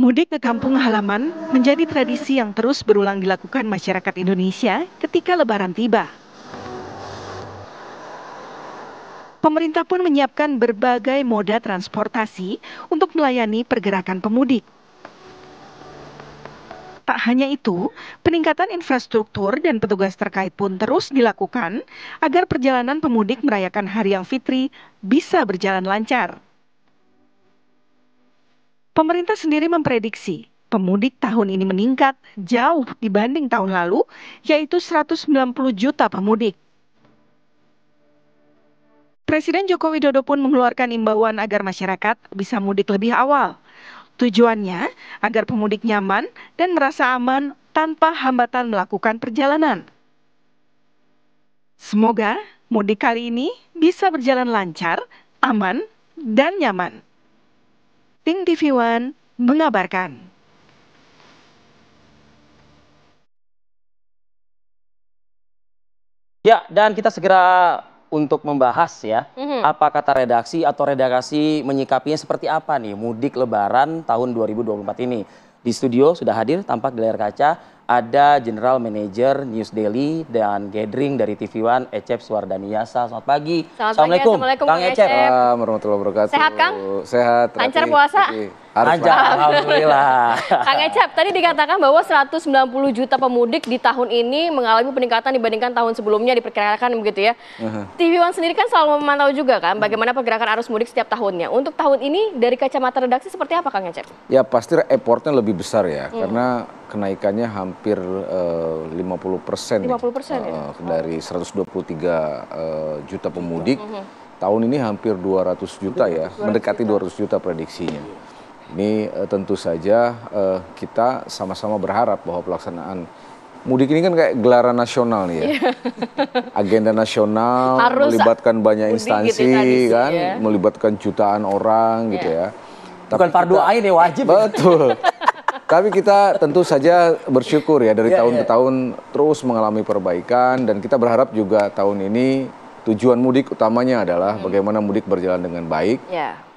Mudik ke kampung halaman menjadi tradisi yang terus berulang dilakukan masyarakat Indonesia ketika Lebaran tiba. Pemerintah pun menyiapkan berbagai moda transportasi untuk melayani pergerakan pemudik. Tak hanya itu, peningkatan infrastruktur dan petugas terkait pun terus dilakukan agar perjalanan pemudik merayakan Hari Yang Fitri bisa berjalan lancar. Pemerintah sendiri memprediksi pemudik tahun ini meningkat jauh dibanding tahun lalu, yaitu 190 juta pemudik. Presiden Joko Widodo pun mengeluarkan imbauan agar masyarakat bisa mudik lebih awal. Tujuannya agar pemudik nyaman dan merasa aman tanpa hambatan melakukan perjalanan. Semoga mudik kali ini bisa berjalan lancar, aman, dan nyaman. Tim TV One mengabarkan. Ya, dan kita segera untuk membahas ya, apa kata redaksi atau redaksi menyikapinya seperti apa nih mudik Lebaran tahun 2024 ini. Di studio sudah hadir tampak di layar kaca ada General Manager News Daily dan Gathering dari TV One, Ecep Suardaniasa. Selamat pagi. Assalamualaikum Kang Ecep. Warahmatullahi wabarakatuh. Sehat, Kang? Sehat. Lancar puasa? Lancar, alhamdulillah. Kang Ecep, tadi dikatakan bahwa 190 juta pemudik di tahun ini mengalami peningkatan dibandingkan tahun sebelumnya, diperkirakan begitu ya. TV One sendiri kan selalu memantau juga kan bagaimana pergerakan arus mudik setiap tahunnya. Untuk tahun ini dari kacamata redaksi seperti apa, Kang Ecep? Ya pasti effortnya lebih besar ya, karena kenaikannya hampir 50%. 50% ya? Dari 123 juta pemudik, tahun ini hampir 200 juta ya, mendekati 200 juta prediksinya. Ini tentu saja kita sama-sama berharap bahwa pelaksanaan mudik ini kan kayak gelaran nasional nih ya. Agenda nasional, Harus melibatkan banyak instansi gitu, kan, ya. melibatkan jutaan orang gitu ya. Bukan fardu ain ya, wajib. Betul. Tapi kita tentu saja bersyukur ya dari tahun ke tahun terus mengalami perbaikan, dan kita berharap juga tahun ini tujuan mudik utamanya adalah bagaimana mudik berjalan dengan baik,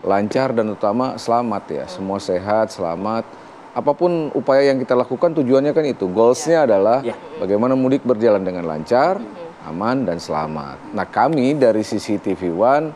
lancar, dan utama selamat ya. Semua sehat, selamat. Apapun upaya yang kita lakukan tujuannya kan itu. Goalsnya adalah bagaimana mudik berjalan dengan lancar, aman, dan selamat. Nah, kami dari sisi TV One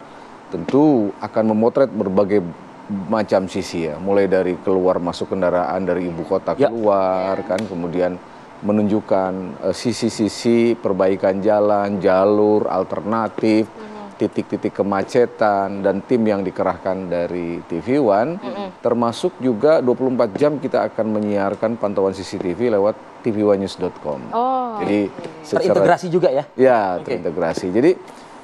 tentu akan memotret berbagai macam sisi ya. Mulai dari keluar masuk kendaraan dari ibu kota keluar kan, kemudian menunjukkan sisi-sisi perbaikan jalan, jalur alternatif, titik-titik kemacetan, dan tim yang dikerahkan dari TV One, termasuk juga 24 jam kita akan menyiarkan pantauan CCTV lewat tvOnenews.com. Jadi terintegrasi juga ya? Ya, terintegrasi. Jadi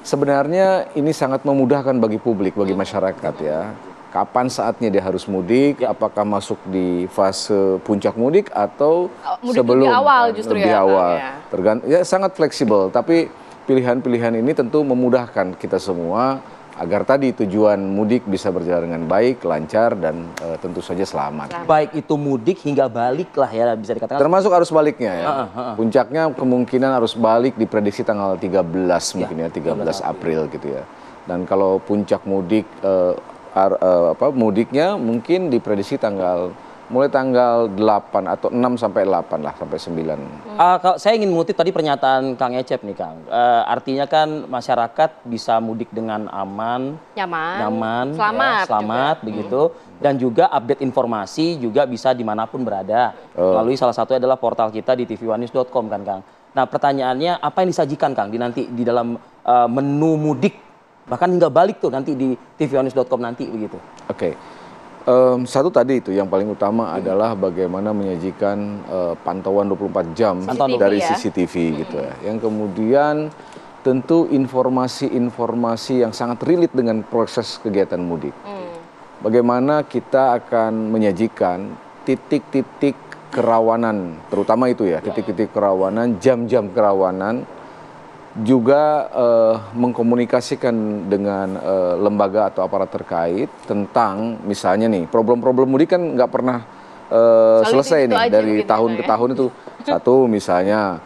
sebenarnya ini sangat memudahkan bagi publik, bagi masyarakat ya. Kapan saatnya dia harus mudik, apakah masuk di fase puncak mudik atau mudik sebelum lebih awal justru lebih ya, awal. ya. Tergantung, ya sangat fleksibel, tapi pilihan-pilihan ini tentu memudahkan kita semua agar tadi tujuan mudik bisa berjalan dengan baik, lancar, dan tentu saja selamat. Baik itu mudik hingga balik lah ya, bisa dikatakan. Termasuk arus baliknya ya. Puncaknya kemungkinan arus balik diprediksi tanggal 13 mungkin ya, 13 April gitu ya. Dan kalau puncak mudik mudiknya mungkin diprediksi mulai tanggal 8 atau 6 sampai 8 lah, sampai 9. Kalau saya ingin mengutip tadi pernyataan Kang Ecep nih, Kang. Artinya kan masyarakat bisa mudik dengan aman, nyaman, selamat begitu. Dan juga update informasi juga bisa dimanapun berada. Melalui salah satu adalah portal kita di tvOnenews.com kan, Kang. Nah, pertanyaannya apa yang disajikan, Kang, nanti di dalam menu mudik? Bahkan hingga balik tuh nanti di tvOnenews.com nanti begitu. Oke. Satu tadi itu yang paling utama adalah bagaimana menyajikan pantauan 24 jam dari CCTV gitu ya. Yang kemudian tentu informasi-informasi yang sangat relate dengan proses kegiatan mudik. Bagaimana kita akan menyajikan titik-titik kerawanan, terutama itu ya, titik-titik kerawanan, jam-jam kerawanan, juga mengkomunikasikan dengan lembaga atau aparat terkait tentang misalnya nih problem-problem mudik kan nggak pernah selesai nih dari tahun ke tahun itu. Satu misalnya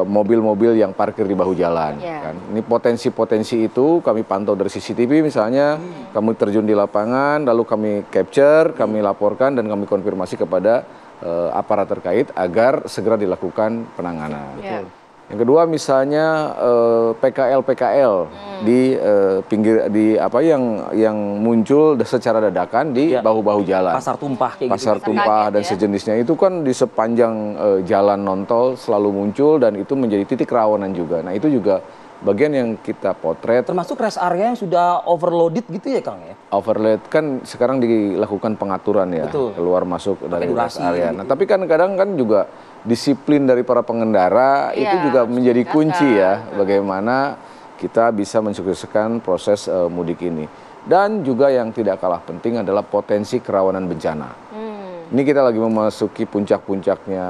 mobil-mobil yang parkir di bahu jalan. Kan. Ini potensi-potensi itu kami pantau dari CCTV misalnya, kami terjun di lapangan, lalu kami capture, kami laporkan dan kami konfirmasi kepada aparat terkait agar segera dilakukan penanganan. Yang kedua misalnya PKL di pinggir yang muncul secara dadakan di bahu-bahu jalan. Pasar tumpah kayak pasar gitu. tumpah dan sejenisnya itu kan di sepanjang jalan non-tol selalu muncul dan itu menjadi titik rawanan juga. Nah, itu juga bagian yang kita potret. Termasuk rest area yang sudah overloaded gitu ya, Kang ya? Overload kan sekarang dilakukan pengaturan ya, keluar masuk dari rest area. Nah, tapi kan kadang kan juga disiplin dari para pengendara itu juga menjadi kunci ya, bagaimana kita bisa mensukseskan proses mudik ini. Dan juga yang tidak kalah penting adalah potensi kerawanan bencana. Ini kita lagi memasuki puncak-puncaknya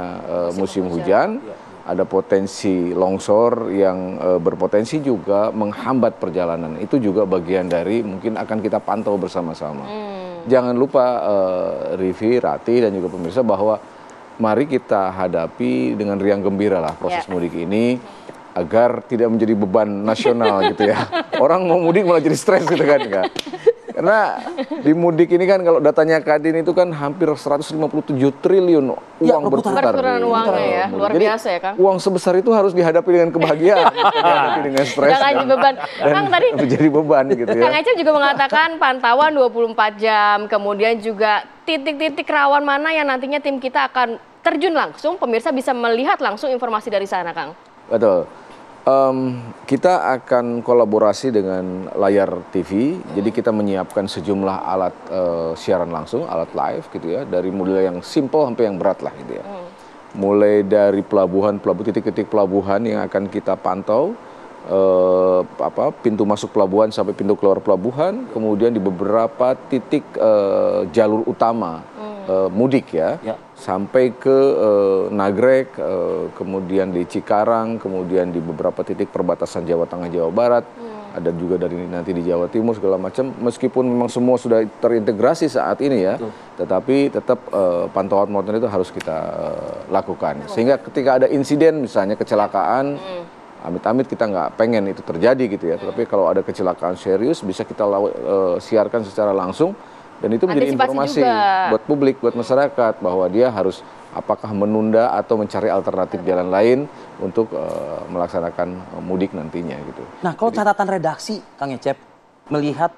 musim hujan. Ada potensi longsor yang berpotensi juga menghambat perjalanan. Itu juga bagian dari mungkin akan kita pantau bersama-sama. Jangan lupa Rivi, Rati dan juga pemirsa bahwa mari kita hadapi dengan riang gembira lah proses mudik ini agar tidak menjadi beban nasional gitu ya. Orang mau mudik malah jadi stres gitu kan. Karena di mudik ini kan kalau datanya Kadin itu kan hampir 157 triliun uang berputar. Uangnya ya, luar biasa ya Kang. Uang sebesar itu harus dihadapi dengan kebahagiaan, dihadapi dengan stres. Jangan jadi beban. Kang tadi menjadi beban gitu ya. Kang Ecep juga mengatakan pantauan 24 jam, kemudian juga titik-titik rawan mana yang nantinya tim kita akan terjun langsung, pemirsa bisa melihat langsung informasi dari sana, Kang. Betul. Kita akan kolaborasi dengan layar TV, jadi kita menyiapkan sejumlah alat siaran langsung, alat live gitu ya, dari mulai yang simple sampai yang berat lah gitu ya. Mulai dari titik-titik pelabuhan yang akan kita pantau, pintu masuk pelabuhan sampai pintu keluar pelabuhan, kemudian di beberapa titik jalur utama mudik ya, sampai ke Nagrek, kemudian di Cikarang, kemudian di beberapa titik perbatasan Jawa Tengah, Jawa Barat, ada juga dari nanti di Jawa Timur segala macam. Meskipun memang semua sudah terintegrasi saat ini ya, tetapi tetap pantauan monitoring itu harus kita lakukan. Sehingga ketika ada insiden misalnya kecelakaan, amit-amit kita nggak pengen itu terjadi gitu ya. Tapi kalau ada kecelakaan serius bisa kita siarkan secara langsung. Dan itu menjadi informasi buat publik, buat masyarakat bahwa dia harus apakah menunda atau mencari alternatif jalan lain untuk melaksanakan mudik nantinya gitu. Nah, kalau catatan redaksi, Kang Ecep, melihat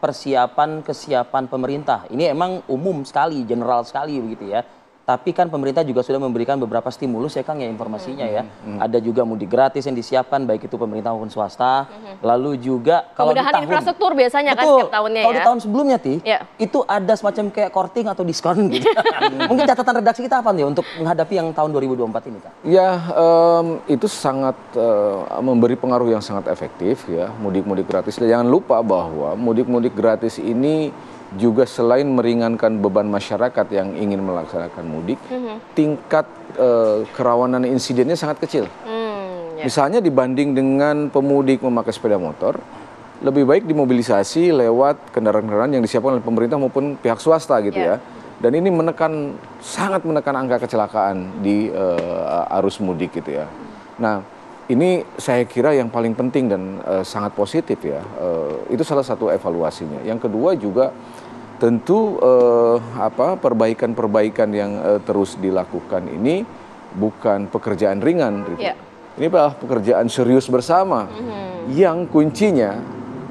kesiapan pemerintah, ini emang umum sekali, general sekali begitu ya. Tapi kan pemerintah juga sudah memberikan beberapa stimulus ya Kang ya informasinya ya. Ada juga mudik gratis yang disiapkan baik itu pemerintah maupun swasta. Lalu juga kalau di tahun infrastruktur biasanya kan setiap tahunnya ya. Kalau di tahun sebelumnya itu ada semacam kayak korting atau diskon gitu. Mungkin catatan redaksi kita apa nih untuk menghadapi yang tahun 2024 ini Kang? Ya itu sangat memberi pengaruh yang sangat efektif ya mudik-mudik gratis. Dan jangan lupa bahwa mudik-mudik gratis ini juga selain meringankan beban masyarakat yang ingin melaksanakan mudik, tingkat kerawanan insidennya sangat kecil. Misalnya dibanding dengan pemudik memakai sepeda motor, lebih baik dimobilisasi lewat kendaraan-kendaraan yang disiapkan oleh pemerintah maupun pihak swasta gitu ya. Dan ini sangat menekan angka kecelakaan di arus mudik gitu ya. Nah, ini saya kira yang paling penting dan sangat positif ya. Itu salah satu evaluasinya. Yang kedua juga tentu perbaikan-perbaikan yang terus dilakukan ini bukan pekerjaan ringan. Gitu. Ini adalah pekerjaan serius bersama. Yang kuncinya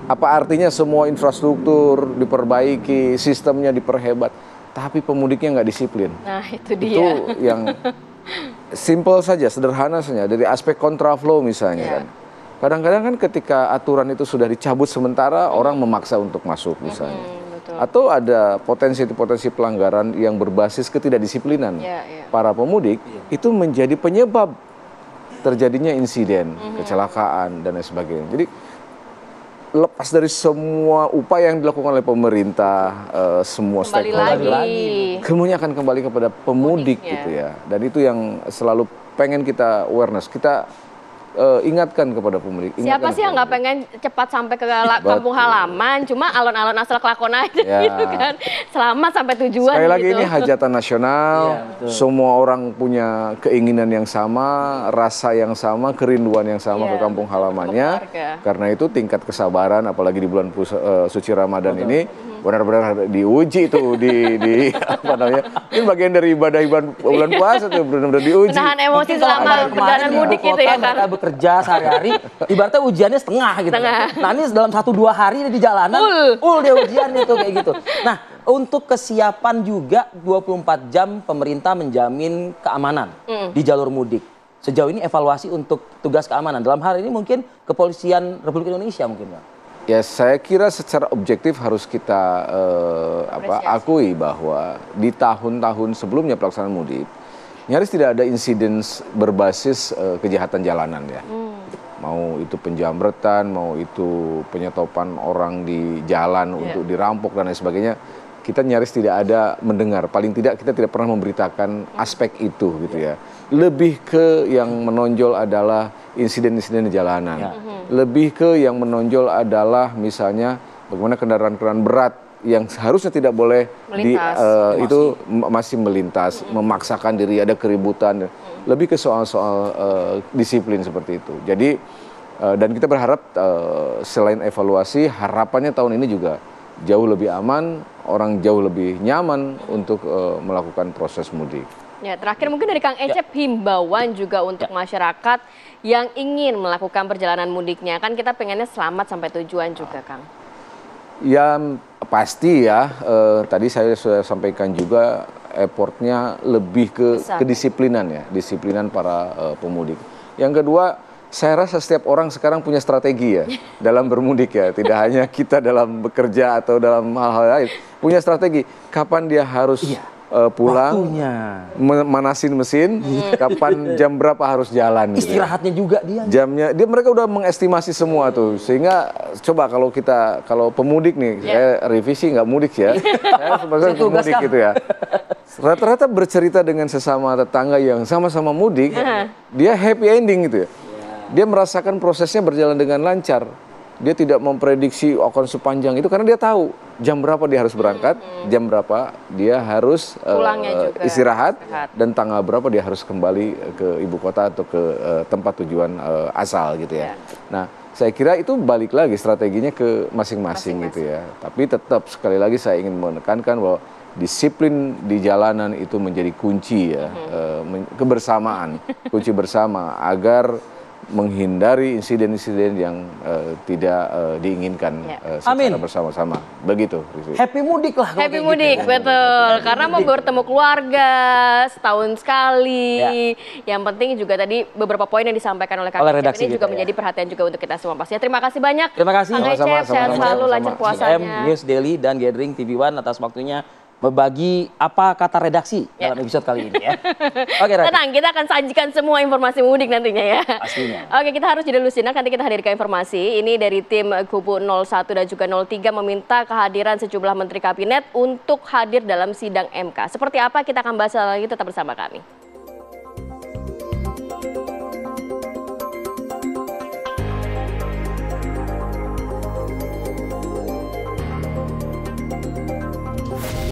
apa artinya semua infrastruktur diperbaiki, sistemnya diperhebat, tapi pemudiknya nggak disiplin. Nah itu dia. Itu yang simple saja, sederhana saja. Dari aspek kontraflow misalnya kan. Kadang-kadang kan ketika aturan itu sudah dicabut sementara, orang memaksa untuk masuk misalnya. Atau ada potensi pelanggaran yang berbasis ketidakdisiplinan para pemudik, itu menjadi penyebab terjadinya insiden, kecelakaan, dan lain sebagainya. Jadi lepas dari semua upaya yang dilakukan oleh pemerintah, semua stakeholder, semuanya akan kembali kepada pemudik gitu ya. Dan itu yang selalu pengen kita awareness. Kita ingatkan kepada pemudik. Siapa sih yang nggak pengen cepat sampai ke kampung halaman, cuma alon-alon asal kelakon aja gitu kan. Selamat sampai tujuan. Sekali lagi gitu. ini hajatan nasional, semua orang punya keinginan yang sama, rasa yang sama, kerinduan yang sama ke kampung halamannya. Karena itu tingkat kesabaran, apalagi di bulan suci Ramadan ini, benar-benar diuji tuh di apa namanya? Ini bagian dari ibadah bulan puasa tuh benar-benar diuji. Menahan emosi selama perjalanan mudik gitu ya kan. Mereka bekerja sehari-hari, ibaratnya ujiannya setengah gitu. Nah ini dalam 1-2 hari di jalanan, dia ujiannya tuh kayak gitu. Nah untuk kesiapan juga 24 jam pemerintah menjamin keamanan di jalur mudik. Sejauh ini evaluasi untuk tugas keamanan. Dalam hal ini mungkin Kepolisian Republik Indonesia mungkin Pak. Ya saya kira secara objektif harus kita akui bahwa di tahun-tahun sebelumnya pelaksanaan mudik nyaris tidak ada insiden berbasis kejahatan jalanan ya. Mau itu penjamretan, mau itu penyetopan orang di jalan untuk dirampok dan lain sebagainya. Kita nyaris tidak ada mendengar, paling tidak kita tidak pernah memberitakan aspek itu gitu ya. Lebih ke yang menonjol adalah insiden-insiden di jalanan. Lebih ke yang menonjol adalah misalnya bagaimana kendaraan-kendaraan berat yang seharusnya tidak boleh itu masih melintas, memaksakan diri, ada keributan. Lebih ke soal-soal disiplin seperti itu. Jadi dan kita berharap selain evaluasi, harapannya tahun ini juga jauh lebih aman, orang jauh lebih nyaman untuk melakukan proses mudik. Ya, terakhir mungkin dari Kang Ecep himbauan juga untuk masyarakat yang ingin melakukan perjalanan mudiknya. Kan kita pengennya selamat sampai tujuan juga, Kang. Ya pasti ya, tadi saya sudah sampaikan juga effortnya lebih ke kedisiplinan ya, disiplinan para pemudik. Yang kedua, saya rasa setiap orang sekarang punya strategi ya dalam bermudik ya, tidak hanya kita dalam bekerja atau dalam hal-hal lain, punya strategi kapan dia harus pulang, manasin mesin, kapan jam berapa harus jalan. Istirahatnya gitu. Juga dia. Jamnya, mereka udah mengestimasi semua tuh, sehingga coba kalau pemudik nih, saya revisi nggak mudik ya, saya sebagai pemudik gitu ya. Rata-rata bercerita dengan sesama tetangga yang sama-sama mudik, dia happy ending gitu ya. Dia merasakan prosesnya berjalan dengan lancar. Dia tidak memprediksi akan sepanjang itu karena dia tahu jam berapa dia harus berangkat, jam berapa dia harus istirahat, dan tanggal berapa dia harus kembali ke ibu kota atau ke tempat tujuan asal gitu ya. Nah, saya kira itu balik lagi strateginya ke masing-masing gitu ya. Tapi tetap sekali lagi saya ingin menekankan bahwa disiplin di jalanan itu menjadi kunci ya, kebersamaan, kunci bersama agar menghindari insiden-insiden yang tidak diinginkan secara bersama-sama. Begitu. Happy mudik lah. Happy mudik, gitu. Betul. Karena mau bertemu keluarga setahun sekali. Yang penting juga tadi beberapa poin yang disampaikan oleh Kang Ecep ini juga menjadi perhatian juga untuk kita semua pastinya. Terima kasih banyak. Terima kasih. Kang Ecep, sehat selalu, lancar puasanya. News Daily dan Gathering TV One atas waktunya membagi apa kata redaksi dalam episode kali ini ya. Oke, tenang, kita akan sajikan semua informasi mudik nantinya ya. Pastinya. Oke, kita harus jeda dulu sejenak, nanti kita hadirkan informasi. Ini dari tim kubu 01 dan juga 03 meminta kehadiran sejumlah menteri kabinet untuk hadir dalam sidang MK. Seperti apa kita akan bahas lagi, tetap bersama kami.